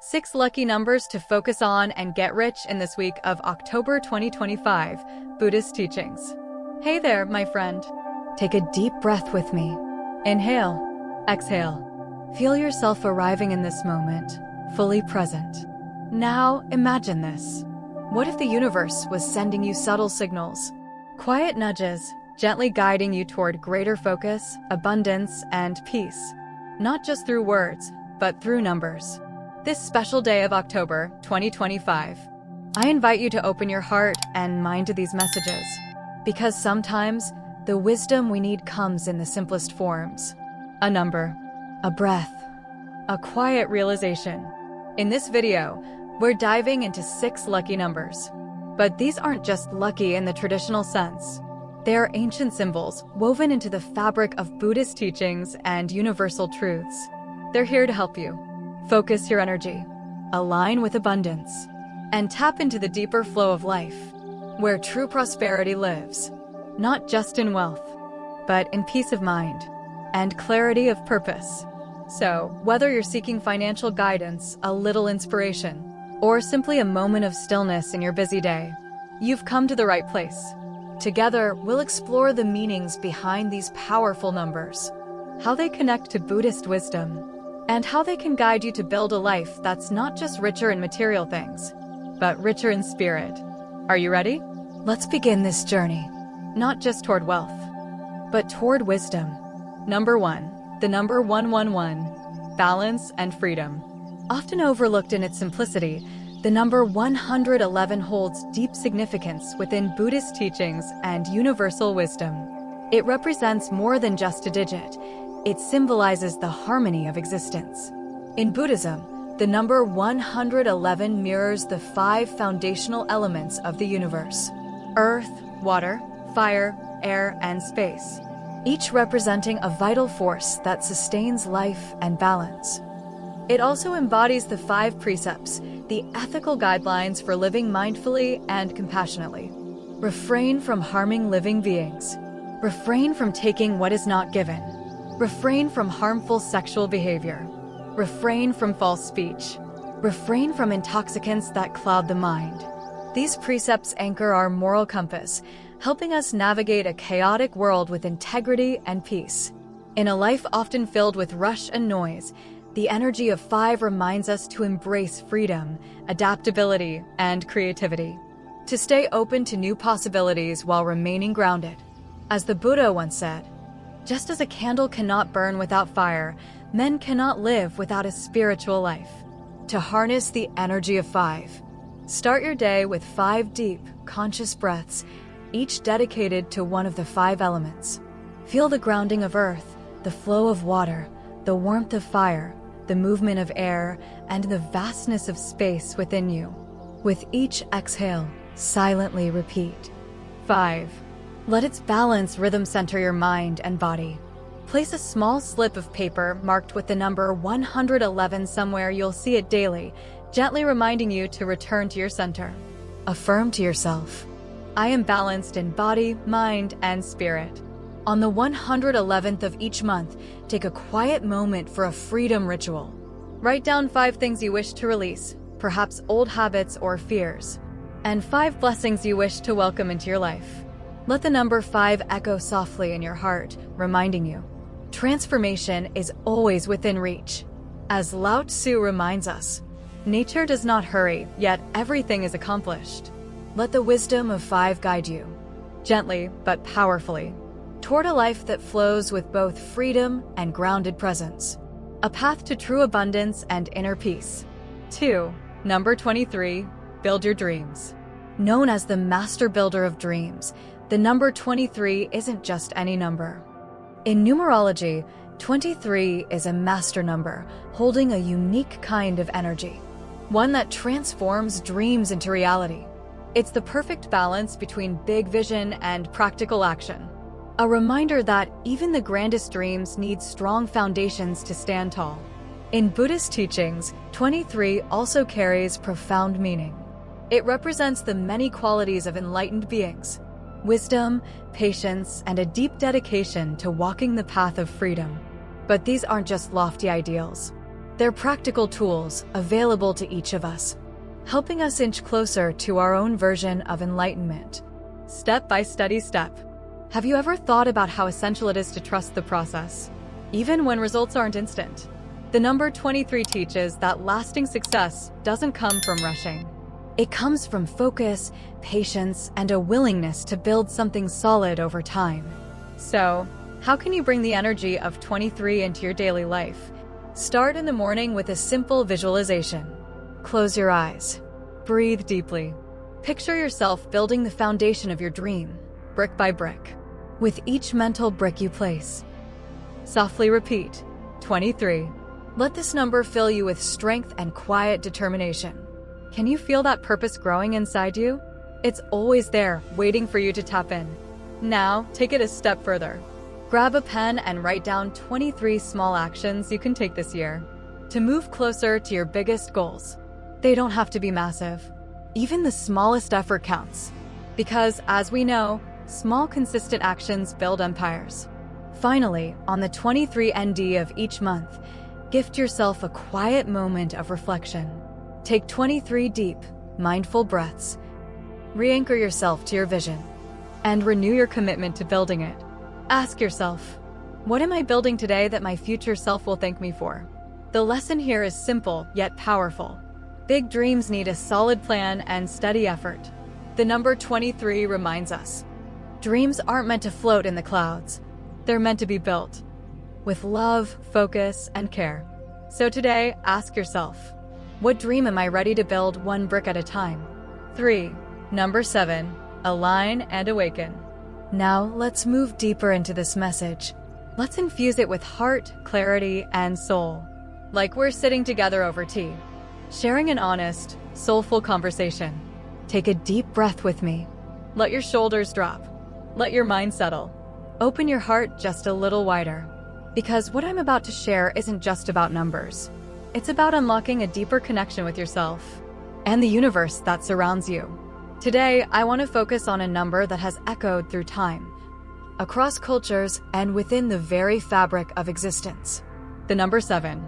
6 lucky numbers to focus on and get rich in this week of October 2025 Buddhist teachings. Hey there, my friend. Take a deep breath with me. Inhale, exhale. Feel yourself arriving in this moment, fully present. Now, imagine this. What if the universe was sending you subtle signals? Quiet nudges, gently guiding you toward greater focus, abundance, and peace. Not just through words, but through numbers. This special day of October 2025, I invite you to open your heart and mind to these messages. Because sometimes, the wisdom we need comes in the simplest forms. A number, a breath, a quiet realization. In this video, we're diving into 6 lucky numbers. But these aren't just lucky in the traditional sense. They are ancient symbols woven into the fabric of Buddhist teachings and universal truths. They're here to help you. Focus your energy, align with abundance, and tap into the deeper flow of life, where true prosperity lives, not just in wealth, but in peace of mind and clarity of purpose. So, whether you're seeking financial guidance, a little inspiration, or simply a moment of stillness in your busy day, you've come to the right place. Together, we'll explore the meanings behind these powerful numbers, how they connect to Buddhist wisdom, and how they can guide you to build a life that's not just richer in material things, but richer in spirit. Are you ready? Let's begin this journey, not just toward wealth, but toward wisdom. Number 1, the number 111, balance and freedom. Often overlooked in its simplicity, the number 111 holds deep significance within Buddhist teachings and universal wisdom. It represents more than just a digit. It symbolizes the harmony of existence. In Buddhism, the number 111 mirrors the 5 foundational elements of the universe: earth, water, fire, air, and space, each representing a vital force that sustains life and balance. It also embodies the 5 precepts, the ethical guidelines for living mindfully and compassionately. Refrain from harming living beings. Refrain from taking what is not given. Refrain from harmful sexual behavior. Refrain from false speech. Refrain from intoxicants that cloud the mind. These precepts anchor our moral compass, helping us navigate a chaotic world with integrity and peace. In a life often filled with rush and noise, the energy of 5 reminds us to embrace freedom, adaptability, and creativity. To stay open to new possibilities while remaining grounded. As the Buddha once said, just as a candle cannot burn without fire, men cannot live without a spiritual life. To harness the energy of 5, start your day with 5 deep, conscious breaths, each dedicated to one of the 5 elements. Feel the grounding of earth, the flow of water, the warmth of fire, the movement of air, and the vastness of space within you. With each exhale, silently repeat 5. Let its balance rhythm center your mind and body. Place a small slip of paper marked with the number 111 somewhere you'll see it daily, gently reminding you to return to your center. Affirm to yourself, I am balanced in body, mind, and spirit. On the 111th of each month, take a quiet moment for a freedom ritual. Write down 5 things you wish to release, perhaps old habits or fears, and 5 blessings you wish to welcome into your life. Let the number 5 echo softly in your heart, reminding you, transformation is always within reach. As Lao Tzu reminds us, nature does not hurry, yet everything is accomplished. Let the wisdom of 5 guide you, gently but powerfully, toward a life that flows with both freedom and grounded presence. A path to true abundance and inner peace. 2. Number 23, build your dreams. Known as the master builder of dreams, the number 23 isn't just any number. In numerology, 23 is a master number, holding a unique kind of energy, one that transforms dreams into reality. It's the perfect balance between big vision and practical action. A reminder that even the grandest dreams need strong foundations to stand tall. In Buddhist teachings, 23 also carries profound meaning. It represents the many qualities of enlightened beings: wisdom, patience, and a deep dedication to walking the path of freedom. But these aren't just lofty ideals. They're practical tools available to each of us, helping us inch closer to our own version of enlightenment. Step by steady step. Have you ever thought about how essential it is to trust the process, even when results aren't instant? The number 23 teaches that lasting success doesn't come from rushing. It comes from focus, patience, and a willingness to build something solid over time. So, how can you bring the energy of 23 into your daily life? Start in the morning with a simple visualization. Close your eyes. Breathe deeply. Picture yourself building the foundation of your dream, brick by brick. With each mental brick you place, softly repeat, 23. Let this number fill you with strength and quiet determination. Can you feel that purpose growing inside you? It's always there, waiting for you to tap in. Now, take it a step further. Grab a pen and write down 23 small actions you can take this year to move closer to your biggest goals. They don't have to be massive. Even the smallest effort counts. Because, as we know, small consistent actions build empires. Finally, on the 23 ND of each month, gift yourself a quiet moment of reflection. Take 23 deep, mindful breaths. Re-anchor yourself to your vision and renew your commitment to building it. Ask yourself, what am I building today that my future self will thank me for? The lesson here is simple yet powerful. Big dreams need a solid plan and steady effort. The number 23 reminds us, dreams aren't meant to float in the clouds. They're meant to be built with love, focus, and care. So today, ask yourself, what dream am I ready to build one brick at a time? 3. Number 7. Align and awaken. Now, let's move deeper into this message. Let's infuse it with heart, clarity, and soul. Like we're sitting together over tea, sharing an honest, soulful conversation. Take a deep breath with me. Let your shoulders drop. Let your mind settle. Open your heart just a little wider. Because what I'm about to share isn't just about numbers. It's about unlocking a deeper connection with yourself and the universe that surrounds you. Today, I want to focus on a number that has echoed through time, across cultures, and within the very fabric of existence. The number 7.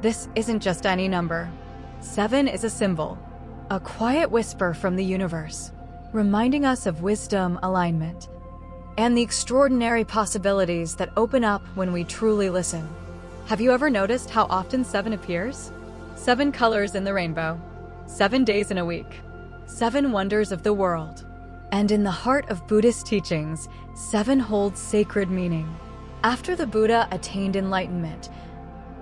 This isn't just any number. 7 is a symbol, a quiet whisper from the universe, reminding us of wisdom, alignment, and the extraordinary possibilities that open up when we truly listen. Have you ever noticed how often 7 appears? 7 colors in the rainbow, 7 days in a week, 7 wonders of the world. And in the heart of Buddhist teachings, 7 holds sacred meaning. After the Buddha attained enlightenment,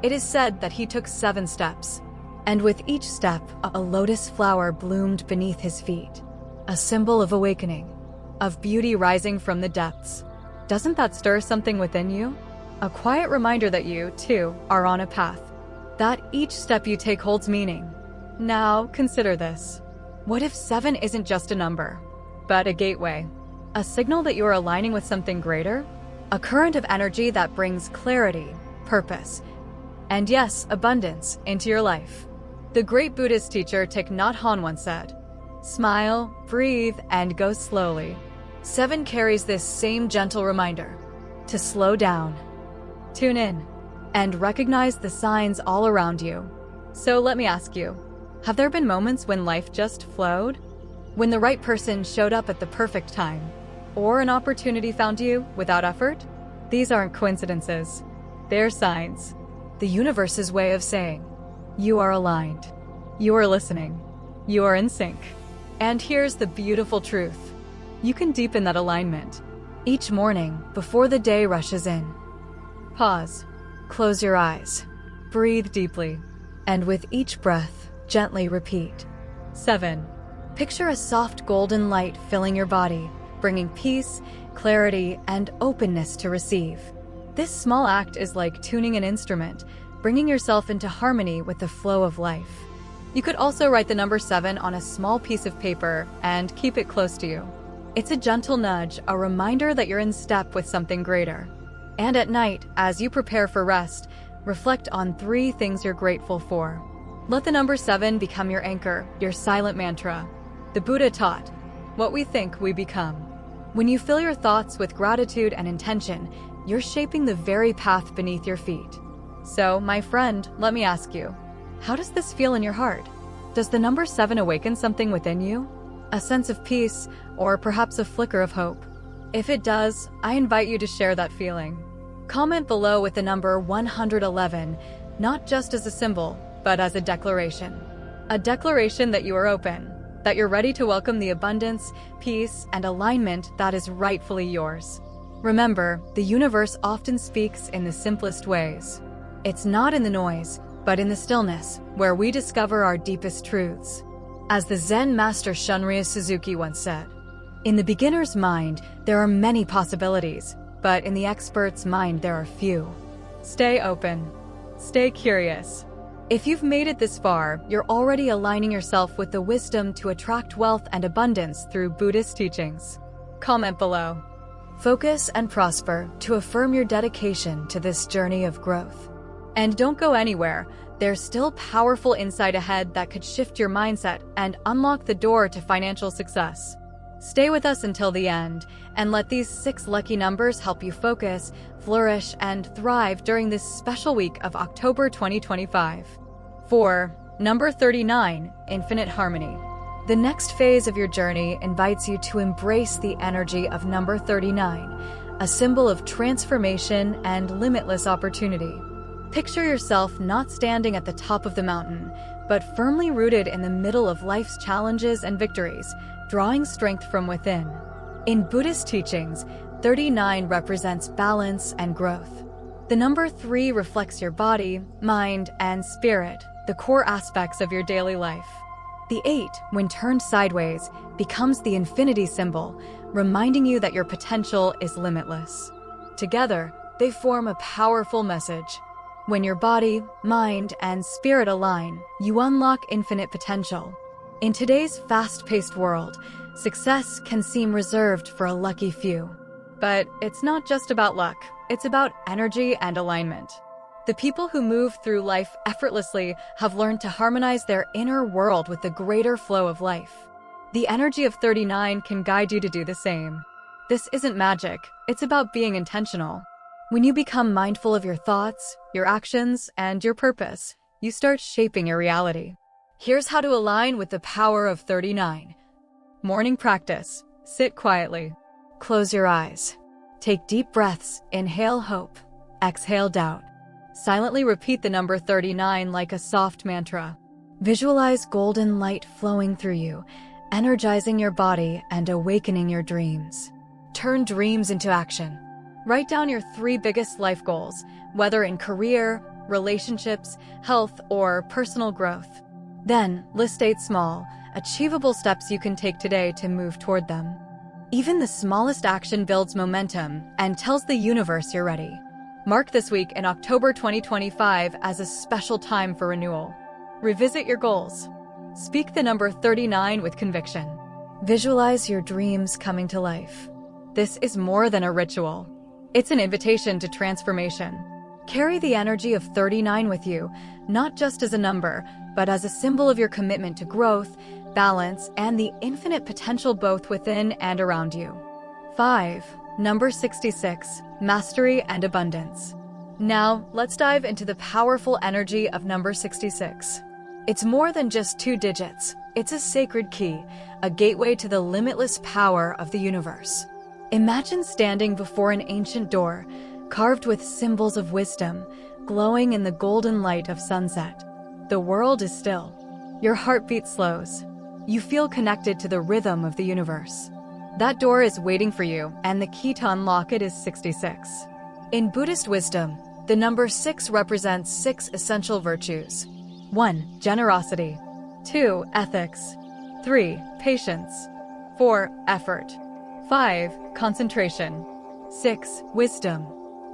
it is said that he took 7 steps, and with each step, a lotus flower bloomed beneath his feet, a symbol of awakening, of beauty rising from the depths. Doesn't that stir something within you? A quiet reminder that you, too, are on a path, that each step you take holds meaning. Now, consider this. What if 7 isn't just a number, but a gateway? A signal that you're aligning with something greater? A current of energy that brings clarity, purpose, and yes, abundance into your life. The great Buddhist teacher Thich Nhat Hanh once said, "Smile, breathe, and go slowly." 7 carries this same gentle reminder to slow down, tune in, and recognize the signs all around you. So let me ask you, have there been moments when life just flowed? When the right person showed up at the perfect time? Or an opportunity found you without effort? These aren't coincidences. They're signs. The universe's way of saying, you are aligned. You are listening. You are in sync. And here's the beautiful truth. You can deepen that alignment each morning before the day rushes in. Pause. Close your eyes. Breathe deeply. And with each breath, gently repeat. 7. Picture a soft golden light filling your body, bringing peace, clarity, and openness to receive. This small act is like tuning an instrument, bringing yourself into harmony with the flow of life. You could also write the number 7 on a small piece of paper and keep it close to you. It's a gentle nudge, a reminder that you're in step with something greater. And at night, as you prepare for rest, reflect on 3 things you're grateful for. Let the number 7 become your anchor, your silent mantra. The Buddha taught, what we think, we become. When you fill your thoughts with gratitude and intention, you're shaping the very path beneath your feet. So, my friend, let me ask you, how does this feel in your heart? Does the number 7 awaken something within you? A sense of peace, or perhaps a flicker of hope? If it does, I invite you to share that feeling. Comment below with the number 111, not just as a symbol, but as a declaration. A declaration that you are open, that you're ready to welcome the abundance, peace, and alignment that is rightfully yours. Remember, the universe often speaks in the simplest ways. It's not in the noise, but in the stillness, where we discover our deepest truths. As the Zen master Shunryu Suzuki once said, "In the beginner's mind, there are many possibilities, but in the expert's mind, there are few." Stay open. Stay curious. If you've made it this far, you're already aligning yourself with the wisdom to attract wealth and abundance through Buddhist teachings. Comment below. Focus and prosper to affirm your dedication to this journey of growth. And don't go anywhere. There's still powerful insight ahead that could shift your mindset and unlock the door to financial success. Stay with us until the end, and let these 6 lucky numbers help you focus, flourish, and thrive during this special week of October 2025. 4. Number 39, Infinite Harmony. The next phase of your journey invites you to embrace the energy of number 39, a symbol of transformation and limitless opportunity. Picture yourself not standing at the top of the mountain, but firmly rooted in the middle of life's challenges and victories, drawing strength from within. In Buddhist teachings, 39 represents balance and growth. The number 3 reflects your body, mind, and spirit, the core aspects of your daily life. The 8, when turned sideways, becomes the infinity symbol, reminding you that your potential is limitless. Together, they form a powerful message. When your body, mind, and spirit align, you unlock infinite potential. In today's fast-paced world, success can seem reserved for a lucky few. But it's not just about luck, it's about energy and alignment. The people who move through life effortlessly have learned to harmonize their inner world with the greater flow of life. The energy of 39 can guide you to do the same. This isn't magic, it's about being intentional. When you become mindful of your thoughts, your actions, and your purpose, you start shaping your reality. Here's how to align with the power of 39. Morning practice. Sit quietly. Close your eyes. Take deep breaths. Inhale hope. Exhale doubt. Silently repeat the number 39 like a soft mantra. Visualize golden light flowing through you, energizing your body and awakening your dreams. Turn dreams into action. Write down your 3 biggest life goals, whether in career, relationships, health, or personal growth. Then, list 8 small, achievable steps you can take today to move toward them. Even the smallest action builds momentum and tells the universe you're ready. Mark this week in October 2025 as a special time for renewal. Revisit your goals. Speak the number 39 with conviction. Visualize your dreams coming to life. This is more than a ritual. It's an invitation to transformation. Carry the energy of 39 with you, not just as a number, but as a symbol of your commitment to growth, balance, and the infinite potential both within and around you. 5. Number 66, Mastery and Abundance. Now, let's dive into the powerful energy of number 66. It's more than just 2 digits. It's a sacred key, a gateway to the limitless power of the universe. Imagine standing before an ancient door, carved with symbols of wisdom, glowing in the golden light of sunset. The world is still. Your heartbeat slows. You feel connected to the rhythm of the universe. That door is waiting for you, and the key to unlock it is 66. In Buddhist wisdom, the number 6 represents 6 essential virtues. 1. Generosity. 2. Ethics. 3. Patience. 4. Effort. 5. Concentration. 6. Wisdom.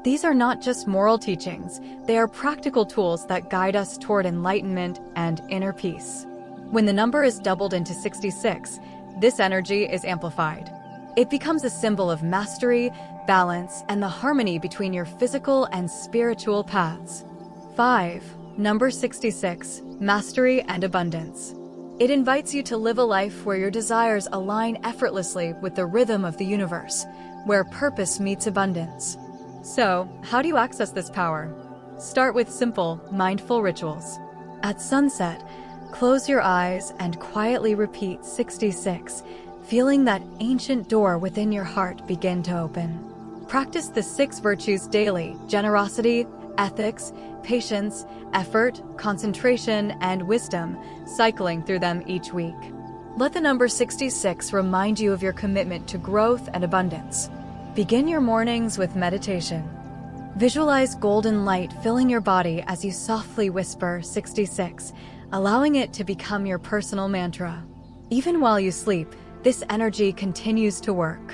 These are not just moral teachings, they are practical tools that guide us toward enlightenment and inner peace. When the number is doubled into 66, this energy is amplified. It becomes a symbol of mastery, balance, and the harmony between your physical and spiritual paths. 5. Number 66, Mastery and Abundance. It invites you to live a life where your desires align effortlessly with the rhythm of the universe, where purpose meets abundance. So, how do you access this power? Start with simple, mindful rituals. At sunset, close your eyes and quietly repeat 66, feeling that ancient door within your heart begin to open. Practice the 6 virtues daily: generosity, ethics, patience, effort, concentration, and wisdom, cycling through them each week. Let the number 66 remind you of your commitment to growth and abundance. Begin your mornings with meditation. Visualize golden light filling your body as you softly whisper 66, allowing it to become your personal mantra. Even while you sleep, this energy continues to work.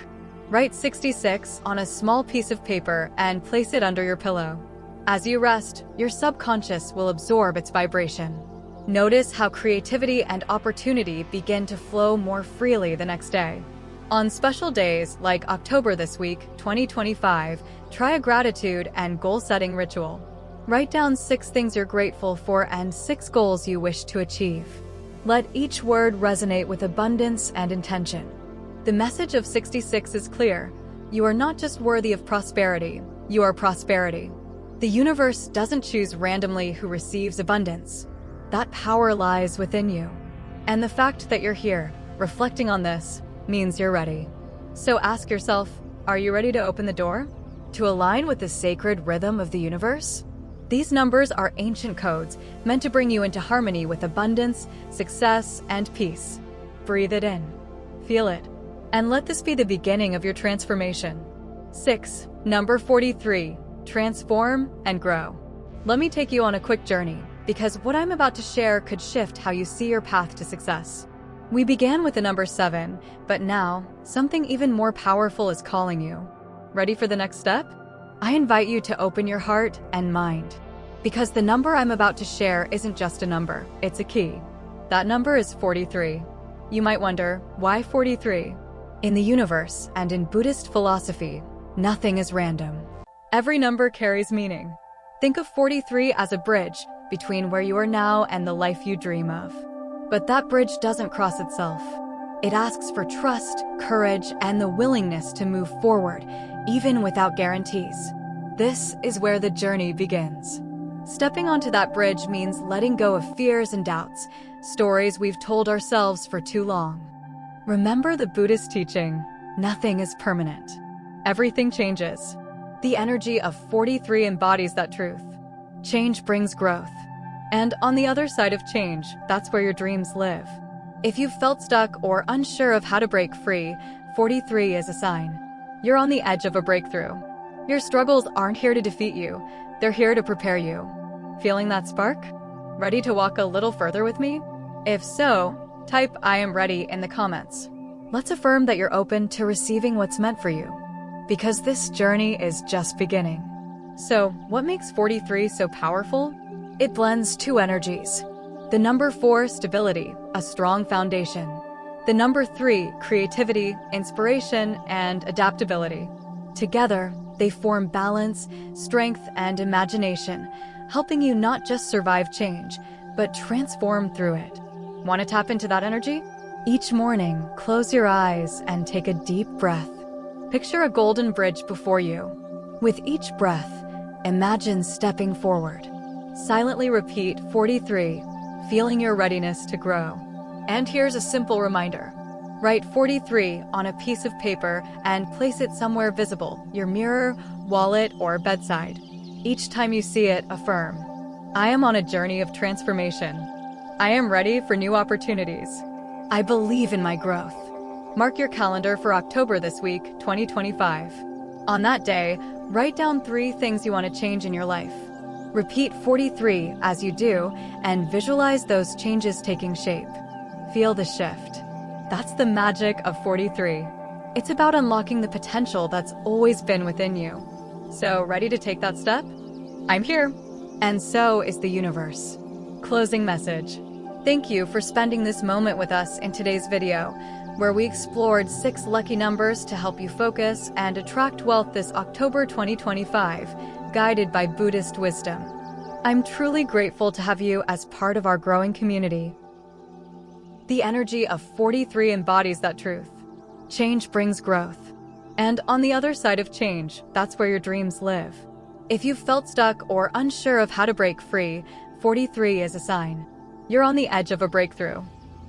Write 66 on a small piece of paper and place it under your pillow. As you rest, your subconscious will absorb its vibration. Notice how creativity and opportunity begin to flow more freely the next day. On special days like October this week, 2025, try a gratitude and goal-setting ritual. Write down 6 things you're grateful for and 6 goals you wish to achieve. Let each word resonate with abundance and intention. The message of 66 is clear. You are not just worthy of prosperity, you are prosperity. The universe doesn't choose randomly who receives abundance. That power lies within you. And the fact that you're here, reflecting on this, means you're ready. So ask yourself, are you ready to open the door? To align with the sacred rhythm of the universe? These numbers are ancient codes meant to bring you into harmony with abundance, success, and peace. Breathe it in. Feel it. And let this be the beginning of your transformation. 6. Number 43. Transform and grow. Let me take you on a quick journey, because what I'm about to share could shift how you see your path to success. We began with the number 7, but now, something even more powerful is calling you. Ready for the next step? I invite you to open your heart and mind. Because the number I'm about to share isn't just a number, it's a key. That number is 43. You might wonder, why 43? In the universe and in Buddhist philosophy, nothing is random. Every number carries meaning. Think of 43 as a bridge between where you are now and the life you dream of. But that bridge doesn't cross itself. It asks for trust, courage, and the willingness to move forward, even without guarantees. This is where the journey begins. Stepping onto that bridge means letting go of fears and doubts, stories we've told ourselves for too long. Remember the Buddhist teaching, nothing is permanent. Everything changes. The energy of 43 embodies that truth. Change brings growth. And on the other side of change, that's where your dreams live. If you've felt stuck or unsure of how to break free, 43 is a sign. You're on the edge of a breakthrough. Your struggles aren't here to defeat you, they're here to prepare you. Feeling that spark? Ready to walk a little further with me? If so, type "I am ready" in the comments. Let's affirm that you're open to receiving what's meant for you. Because this journey is just beginning. So, what makes 43 so powerful? It blends 2 energies. The number 4, stability, a strong foundation. The number 3, creativity, inspiration, and adaptability. Together, they form balance, strength, and imagination, helping you not just survive change, but transform through it. Want to tap into that energy? Each morning, close your eyes and take a deep breath. Picture a golden bridge before you. With each breath, imagine stepping forward. Silently repeat 43, feeling your readiness to grow. And here's a simple reminder. Write 43 on a piece of paper and place it somewhere visible, your mirror, wallet, or bedside. Each time you see it, affirm, I am on a journey of transformation. I am ready for new opportunities. I believe in my growth. Mark your calendar for October this week, 2025. On that day, write down 3 things you want to change in your life. Repeat 43 as you do, and visualize those changes taking shape. Feel the shift. That's the magic of 43. It's about unlocking the potential that's always been within you. So, ready to take that step? I'm here. And so is the universe. Closing message. Thank you for spending this moment with us in today's video, where we explored 6 lucky numbers to help you focus and attract wealth this October 2025. Guided by Buddhist wisdom. I'm truly grateful to have you as part of our growing community. The energy of 43 embodies that truth. Change brings growth. And on the other side of change, that's where your dreams live. If you've felt stuck or unsure of how to break free, 43 is a sign. You're on the edge of a breakthrough.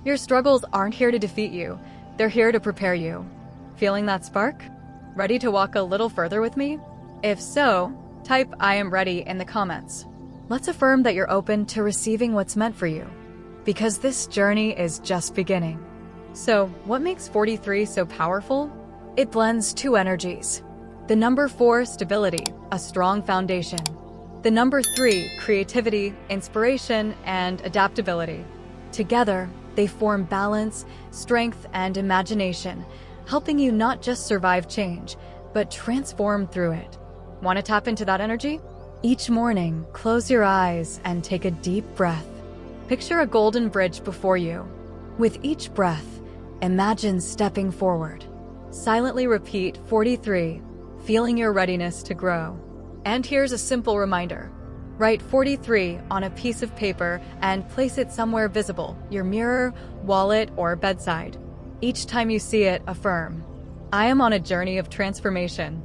Your struggles aren't here to defeat you, they're here to prepare you. Feeling that spark? Ready to walk a little further with me? If so, type "I am ready" in the comments. Let's affirm that you're open to receiving what's meant for you, because this journey is just beginning. So, what makes 43 so powerful? It blends two energies. The number 4, stability, a strong foundation. The number 3, creativity, inspiration, and adaptability. Together, they form balance, strength, and imagination, helping you not just survive change, but transform through it. Want to tap into that energy? Each morning, close your eyes and take a deep breath. Picture a golden bridge before you. With each breath, imagine stepping forward. Silently repeat 43, feeling your readiness to grow. And here's a simple reminder. Write 43 on a piece of paper and place it somewhere visible, your mirror, wallet, or bedside. Each time you see it, affirm, "I am on a journey of transformation.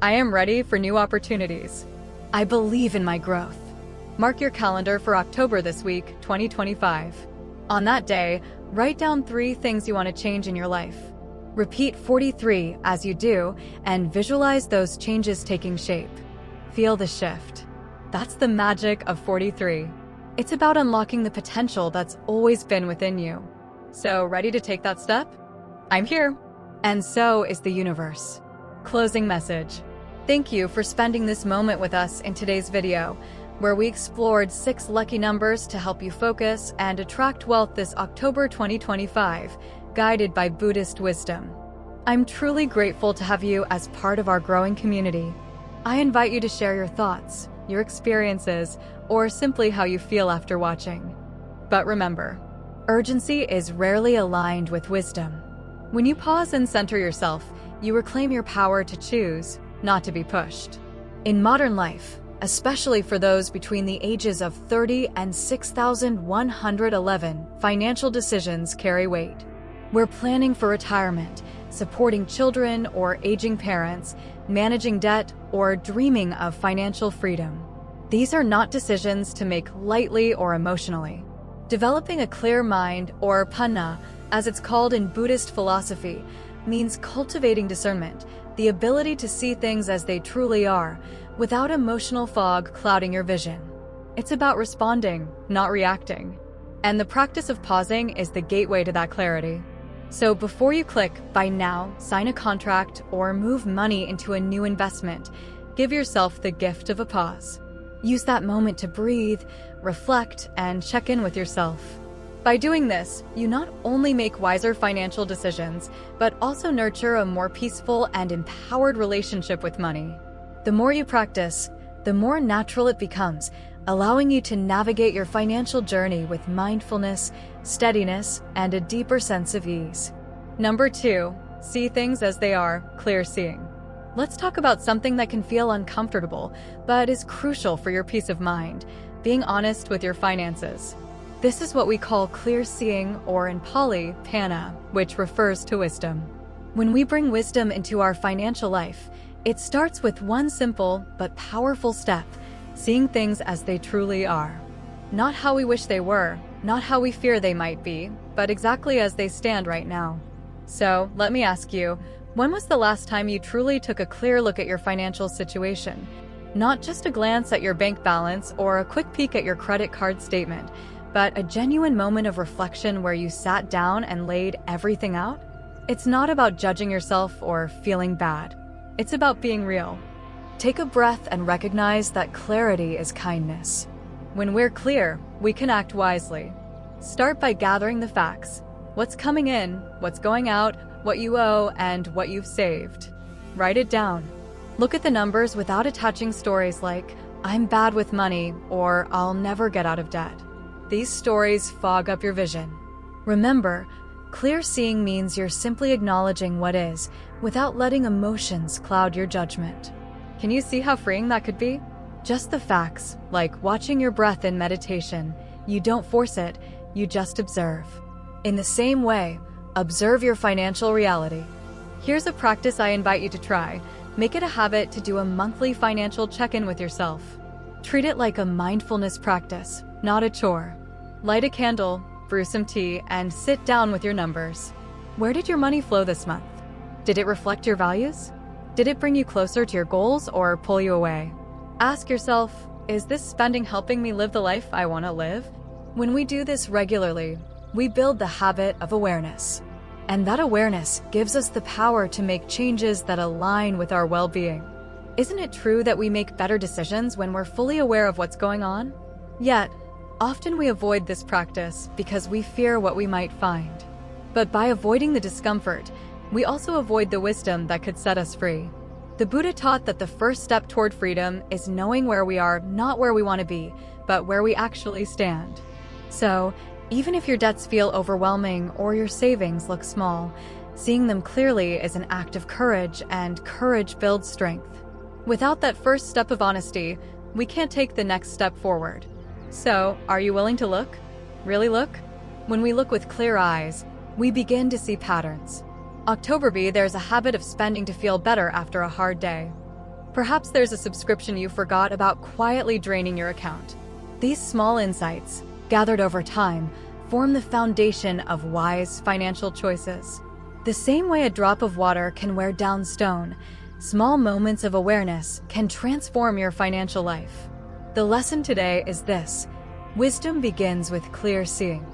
I am ready for new opportunities. I believe in my growth." Mark your calendar for October this week, 2025. On that day, write down 3 things you want to change in your life. Repeat 43 as you do, and visualize those changes taking shape. Feel the shift. That's the magic of 43. It's about unlocking the potential that's always been within you. So, ready to take that step? I'm here. And so is the universe. Closing message. Thank you for spending this moment with us in today's video, where we explored 6 lucky numbers to help you focus and attract wealth this October 2025, guided by Buddhist wisdom. I'm truly grateful to have you as part of our growing community. I invite you to share your thoughts, your experiences, or simply how you feel after watching. But remember, urgency is rarely aligned with wisdom. When you pause and center yourself, you reclaim your power to choose, not to be pushed. In modern life, especially for those between the ages of 30 and 6,111, financial decisions carry weight. We're planning for retirement, supporting children or aging parents, managing debt, or dreaming of financial freedom. These are not decisions to make lightly or emotionally. Developing a clear mind, or panna, as it's called in Buddhist philosophy, means cultivating discernment, the ability to see things as they truly are, without emotional fog clouding your vision. It's about responding, not reacting. And the practice of pausing is the gateway to that clarity. So before you click "Buy now," sign a contract, or move money into a new investment, give yourself the gift of a pause. Use that moment to breathe, reflect, and check in with yourself. By doing this, you not only make wiser financial decisions, but also nurture a more peaceful and empowered relationship with money. The more you practice, the more natural it becomes, allowing you to navigate your financial journey with mindfulness, steadiness, and a deeper sense of ease. Number 2, see things as they are, clear seeing. Let's talk about something that can feel uncomfortable, but is crucial for your peace of mind: being honest with your finances. This is what we call clear seeing, or in Pali, panna, which refers to wisdom. When we bring wisdom into our financial life, it starts with one simple but powerful step: seeing things as they truly are. Not how we wish they were, not how we fear they might be, but exactly as they stand right now. So, let me ask you, when was the last time you truly took a clear look at your financial situation? Not just a glance at your bank balance or a quick peek at your credit card statement, but a genuine moment of reflection where you sat down and laid everything out? It's not about judging yourself or feeling bad. It's about being real. Take a breath and recognize that clarity is kindness. When we're clear, we can act wisely. Start by gathering the facts: what's coming in, what's going out, what you owe, and what you've saved. Write it down. Look at the numbers without attaching stories like, "I'm bad with money," or "I'll never get out of debt." These stories fog up your vision. Remember, clear seeing means you're simply acknowledging what is, without letting emotions cloud your judgment. Can you see how freeing that could be? Just the facts, like watching your breath in meditation. You don't force it, you just observe. In the same way, observe your financial reality. Here's a practice I invite you to try. Make it a habit to do a monthly financial check-in with yourself. Treat it like a mindfulness practice, not a chore. Light a candle, brew some tea, and sit down with your numbers. Where did your money flow this month? Did it reflect your values? Did it bring you closer to your goals or pull you away? Ask yourself, is this spending helping me live the life I want to live? When we do this regularly, we build the habit of awareness. And that awareness gives us the power to make changes that align with our well-being. Isn't it true that we make better decisions when we're fully aware of what's going on? Yet, often we avoid this practice because we fear what we might find. But by avoiding the discomfort, we also avoid the wisdom that could set us free. The Buddha taught that the first step toward freedom is knowing where we are, not where we want to be, but where we actually stand. So, even if your debts feel overwhelming or your savings look small, seeing them clearly is an act of courage, and courage builds strength. Without that first step of honesty, we can't take the next step forward. So, are you willing to look? Really look? When we look with clear eyes, we begin to see patterns. October, there's a habit of spending to feel better after a hard day. Perhaps there's a subscription you forgot about quietly draining your account. These small insights, gathered over time, form the foundation of wise financial choices. The same way a drop of water can wear down stone, small moments of awareness can transform your financial life. The lesson today is this: wisdom begins with clear seeing.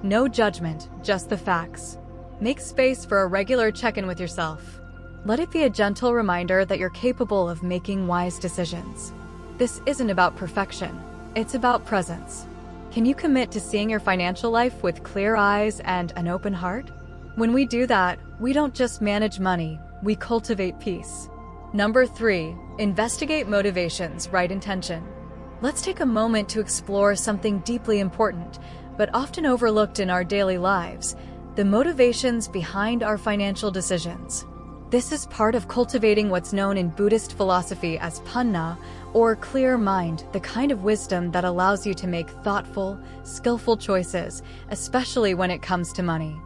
No judgment, just the facts. Make space for a regular check-in with yourself. Let it be a gentle reminder that you're capable of making wise decisions. This isn't about perfection, it's about presence. Can you commit to seeing your financial life with clear eyes and an open heart? When we do that, we don't just manage money, we cultivate peace. Number 3, investigate motivations, right intention. Let's take a moment to explore something deeply important, but often overlooked in our daily lives: the motivations behind our financial decisions. This is part of cultivating what's known in Buddhist philosophy as panna, or clear mind, the kind of wisdom that allows you to make thoughtful, skillful choices, especially when it comes to money.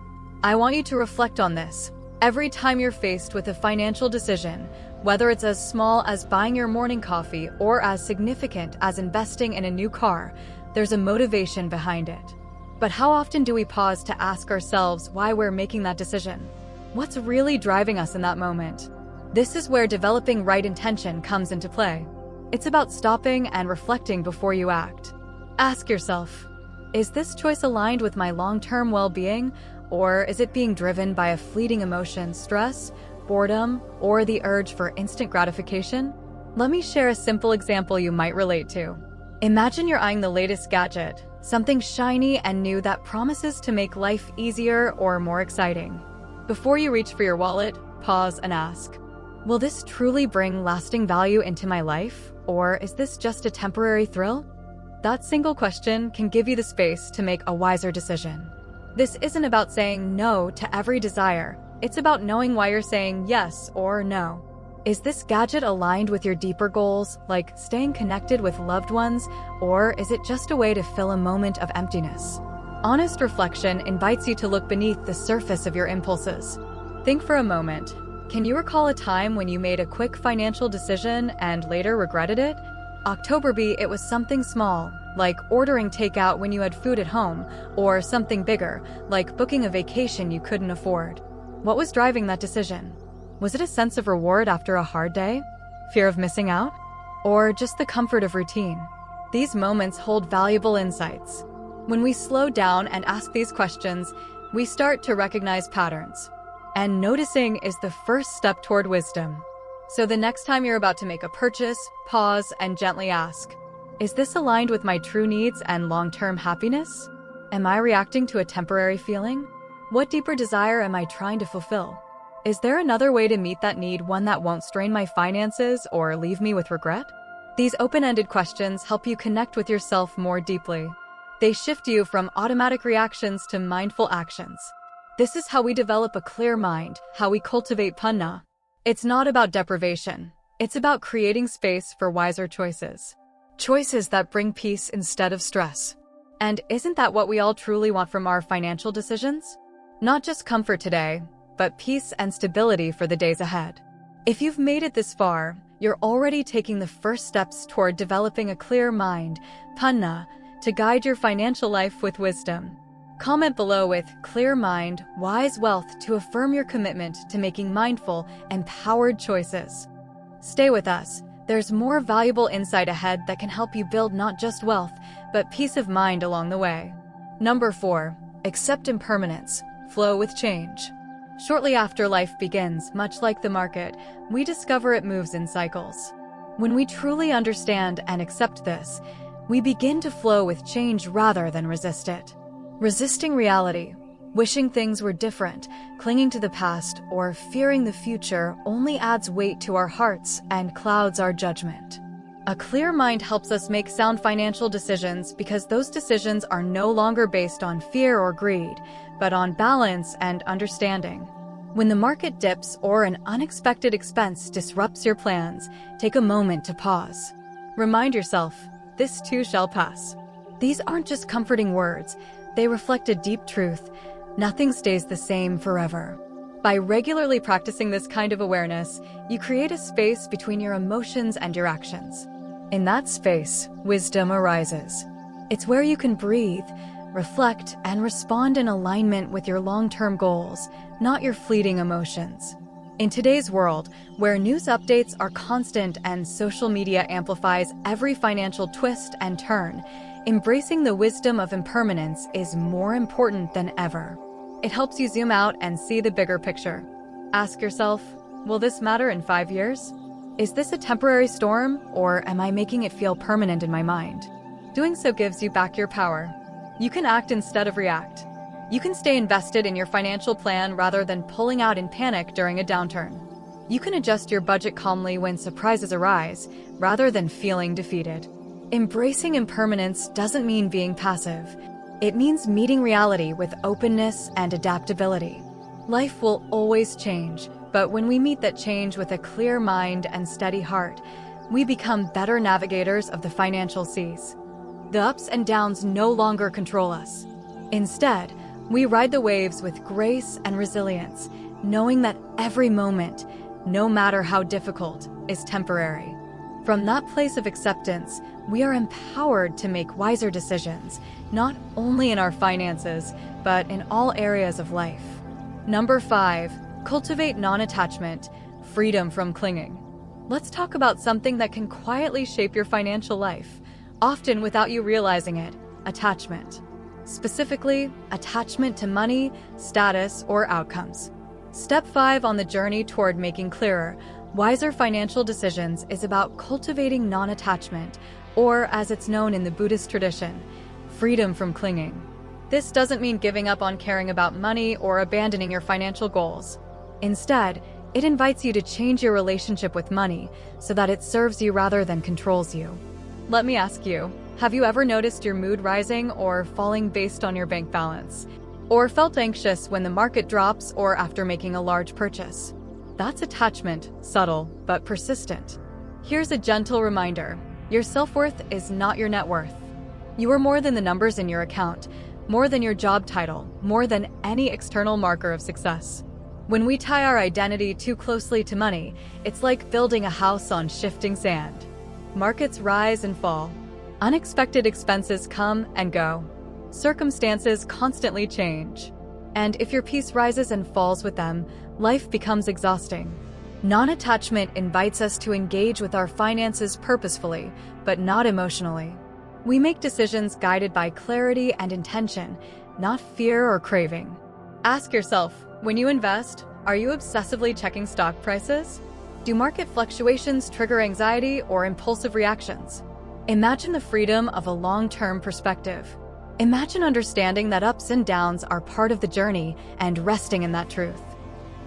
I want you to reflect on this. Every time you're faced with a financial decision, whether it's as small as buying your morning coffee or as significant as investing in a new car, there's a motivation behind it. But how often do we pause to ask ourselves why we're making that decision? What's really driving us in that moment? This is where developing right intention comes into play. It's about stopping and reflecting before you act. Ask yourself, is this choice aligned with my long-term well-being, or is it being driven by a fleeting emotion, stress, boredom, or the urge for instant gratification? Let me share a simple example you might relate to. Imagine you're eyeing the latest gadget, something shiny and new that promises to make life easier or more exciting. Before you reach for your wallet, pause and ask, will this truly bring lasting value into my life, or is this just a temporary thrill? That single question can give you the space to make a wiser decision. This isn't about saying no to every desire. It's about knowing why you're saying yes or no. Is this gadget aligned with your deeper goals, like staying connected with loved ones, or is it just a way to fill a moment of emptiness? Honest reflection invites you to look beneath the surface of your impulses. Think for a moment. Can you recall a time when you made a quick financial decision and later regretted it? October, it was something small, like ordering takeout when you had food at home, or something bigger, like booking a vacation you couldn't afford. What was driving that decision? Was it a sense of reward after a hard day? Fear of missing out? Or just the comfort of routine? These moments hold valuable insights. When we slow down and ask these questions, we start to recognize patterns. And noticing is the first step toward wisdom. So the next time you're about to make a purchase, pause and gently ask, is this aligned with my true needs and long-term happiness? Am I reacting to a temporary feeling? What deeper desire am I trying to fulfill? Is there another way to meet that need, one that won't strain my finances or leave me with regret? These open-ended questions help you connect with yourself more deeply. They shift you from automatic reactions to mindful actions. This is how we develop a clear mind, how we cultivate panna. It's not about deprivation. It's about creating space for wiser choices. Choices that bring peace instead of stress. And isn't that what we all truly want from our financial decisions? Not just comfort today, but peace and stability for the days ahead. If you've made it this far, you're already taking the first steps toward developing a clear mind, panna, to guide your financial life with wisdom. Comment below with "clear mind, wise wealth" to affirm your commitment to making mindful, empowered choices. Stay with us. There's more valuable insight ahead that can help you build not just wealth, but peace of mind along the way. Number 4. Accept impermanence. Flow with change. Shortly after life begins, much like the market, we discover it moves in cycles. When we truly understand and accept this, we begin to flow with change rather than resist it. Resisting reality, wishing things were different, clinging to the past, or fearing the future only adds weight to our hearts and clouds our judgment. A clear mind helps us make sound financial decisions because those decisions are no longer based on fear or greed, but on balance and understanding. When the market dips or an unexpected expense disrupts your plans, take a moment to pause. Remind yourself, this too shall pass. These aren't just comforting words. They reflect a deep truth. Nothing stays the same forever. By regularly practicing this kind of awareness, you create a space between your emotions and your actions. In that space, wisdom arises. It's where you can breathe, reflect, and respond in alignment with your long-term goals, not your fleeting emotions. In today's world, where news updates are constant and social media amplifies every financial twist and turn, embracing the wisdom of impermanence is more important than ever. It helps you zoom out and see the bigger picture. Ask yourself, will this matter in 5 years? Is this a temporary storm, or am I making it feel permanent in my mind? Doing so gives you back your power. You can act instead of react. You can stay invested in your financial plan rather than pulling out in panic during a downturn. You can adjust your budget calmly when surprises arise, rather than feeling defeated. Embracing impermanence doesn't mean being passive. It means meeting reality with openness and adaptability. Life will always change, but when we meet that change with a clear mind and steady heart, we become better navigators of the financial seas. The ups and downs no longer control us. Instead, we ride the waves with grace and resilience, knowing that every moment, no matter how difficult, is temporary. From that place of acceptance, we are empowered to make wiser decisions, not only in our finances, but in all areas of life. Number 5, cultivate non-attachment, freedom from clinging. Let's talk about something that can quietly shape your financial life, often without you realizing it: attachment. Specifically, attachment to money, status, or outcomes. Step 5 on the journey toward making clearer, wiser financial decisions is about cultivating non-attachment, or as it's known in the Buddhist tradition, freedom from clinging. This doesn't mean giving up on caring about money or abandoning your financial goals. Instead, it invites you to change your relationship with money so that it serves you rather than controls you. Let me ask you, have you ever noticed your mood rising or falling based on your bank balance? Or felt anxious when the market drops or after making a large purchase? That's attachment, subtle but persistent. Here's a gentle reminder: your self-worth is not your net worth. You are more than the numbers in your account, more than your job title, more than any external marker of success. When we tie our identity too closely to money, it's like building a house on shifting sand. Markets rise and fall. Unexpected expenses come and go. Circumstances constantly change. And if your peace rises and falls with them, life becomes exhausting. Non-attachment invites us to engage with our finances purposefully, but not emotionally. We make decisions guided by clarity and intention, not fear or craving. Ask yourself, when you invest, are you obsessively checking stock prices? Do market fluctuations trigger anxiety or impulsive reactions? Imagine the freedom of a long-term perspective. Imagine understanding that ups and downs are part of the journey and resting in that truth.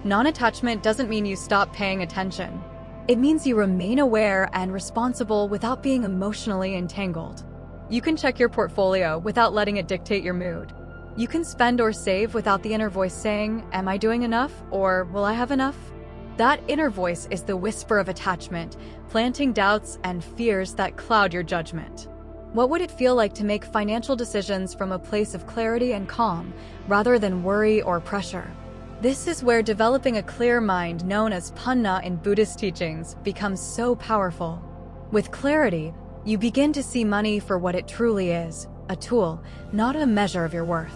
Non-attachment doesn't mean you stop paying attention. It means you remain aware and responsible without being emotionally entangled. You can check your portfolio without letting it dictate your mood. You can spend or save without the inner voice saying, "Am I doing enough?" or "Will I have enough?" That inner voice is the whisper of attachment, planting doubts and fears that cloud your judgment. What would it feel like to make financial decisions from a place of clarity and calm, rather than worry or pressure? This is where developing a clear mind, known as panna in Buddhist teachings, becomes so powerful. With clarity, you begin to see money for what it truly is, a tool, not a measure of your worth.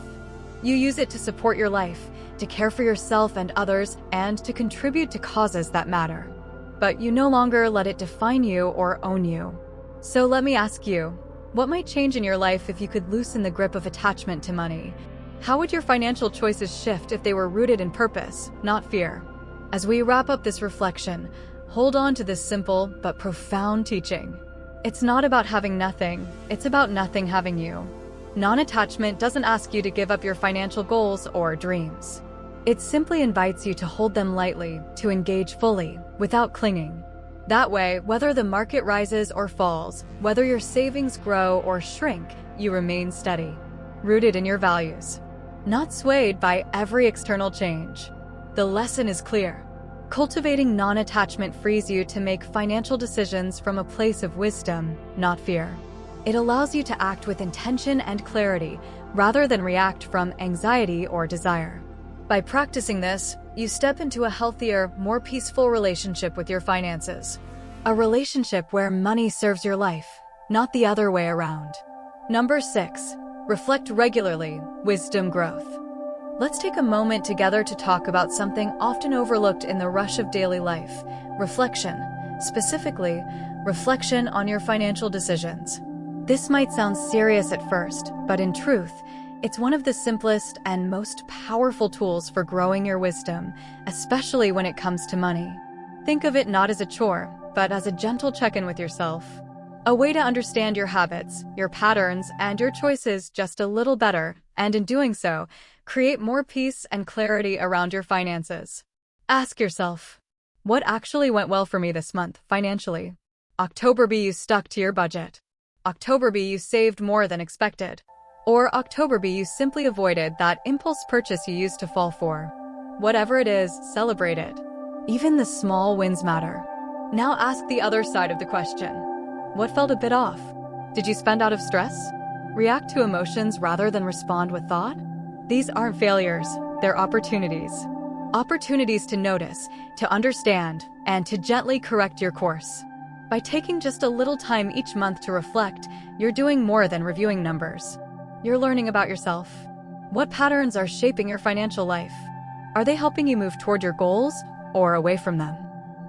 You use it to support your life, to care for yourself and others, and to contribute to causes that matter. But you no longer let it define you or own you. So let me ask you, what might change in your life if you could loosen the grip of attachment to money? How would your financial choices shift if they were rooted in purpose, not fear? As we wrap up this reflection, hold on to this simple but profound teaching. It's not about having nothing, it's about nothing having you. Non-attachment doesn't ask you to give up your financial goals or dreams. It simply invites you to hold them lightly, to engage fully, without clinging. That way, whether the market rises or falls, whether your savings grow or shrink, you remain steady, rooted in your values, not swayed by every external change. The lesson is clear. Cultivating non-attachment frees you to make financial decisions from a place of wisdom, not fear. It allows you to act with intention and clarity, rather than react from anxiety or desire. By practicing this, you step into a healthier, more peaceful relationship with your finances. A relationship where money serves your life, not the other way around. Number 6. Reflect regularly, wisdom growth. Let's take a moment together to talk about something often overlooked in the rush of daily life: reflection. Specifically, reflection on your financial decisions. This might sound serious at first, but in truth, it's one of the simplest and most powerful tools for growing your wisdom, especially when it comes to money. Think of it not as a chore, but as a gentle check-in with yourself. A way to understand your habits, your patterns, and your choices just a little better, and in doing so, create more peace and clarity around your finances. Ask yourself, what actually went well for me this month, financially? October B, you stuck to your budget. October B, you saved more than expected. Or October B, you simply avoided that impulse purchase you used to fall for. Whatever it is, celebrate it. Even the small wins matter. Now ask the other side of the question. What felt a bit off? Did you spend out of stress? React to emotions rather than respond with thought? These aren't failures, they're opportunities. Opportunities to notice, to understand, and to gently correct your course. By taking just a little time each month to reflect, you're doing more than reviewing numbers. You're learning about yourself. What patterns are shaping your financial life? Are they helping you move toward your goals or away from them?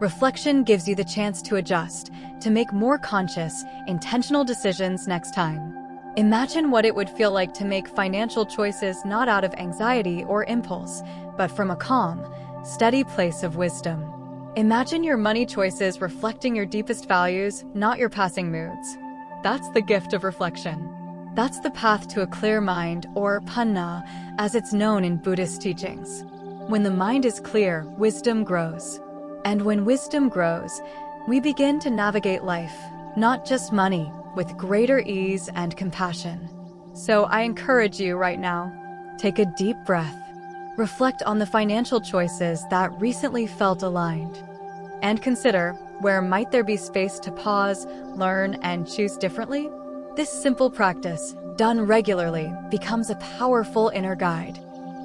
Reflection gives you the chance to adjust, to make more conscious, intentional decisions next time. Imagine what it would feel like to make financial choices not out of anxiety or impulse, but from a calm, steady place of wisdom. Imagine your money choices reflecting your deepest values, not your passing moods. That's the gift of reflection. That's the path to a clear mind, or panna, as it's known in Buddhist teachings. When the mind is clear, wisdom grows. And when wisdom grows, we begin to navigate life, not just money, with greater ease and compassion. So I encourage you right now, take a deep breath. Reflect on the financial choices that recently felt aligned. And consider, where might there be space to pause, learn, and choose differently? This simple practice, done regularly, becomes a powerful inner guide,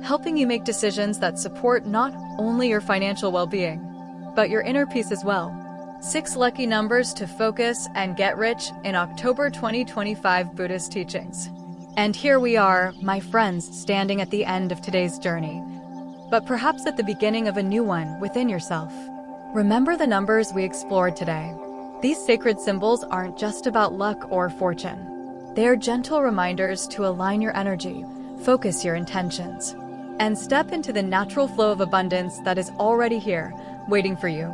helping you make decisions that support not only your financial well-being, but your inner peace as well. 6 lucky numbers to focus and get rich in October 2025 Buddhist teachings. And here we are, my friends, standing at the end of today's journey, but perhaps at the beginning of a new one within yourself. Remember the numbers we explored today. These sacred symbols aren't just about luck or fortune. They are gentle reminders to align your energy, focus your intentions, and step into the natural flow of abundance that is already here, waiting for you.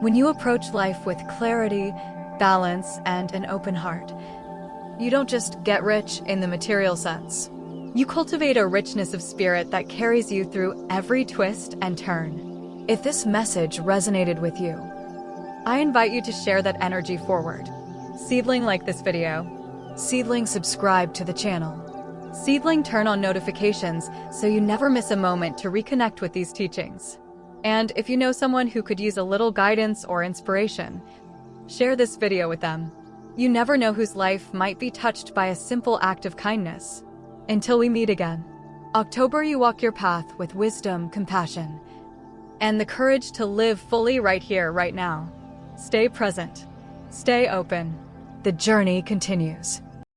When you approach life with clarity, balance, and an open heart, you don't just get rich in the material sense. You cultivate a richness of spirit that carries you through every twist and turn. If this message resonated with you, I invite you to share that energy forward. Seedling, like this video. Seedling, subscribe to the channel. Seedling, turn on notifications so you never miss a moment to reconnect with these teachings. And if you know someone who could use a little guidance or inspiration, share this video with them. You never know whose life might be touched by a simple act of kindness. Until we meet again, October, you walk your path with wisdom, compassion, and the courage to live fully right here, right now. Stay present. Stay open. The journey continues.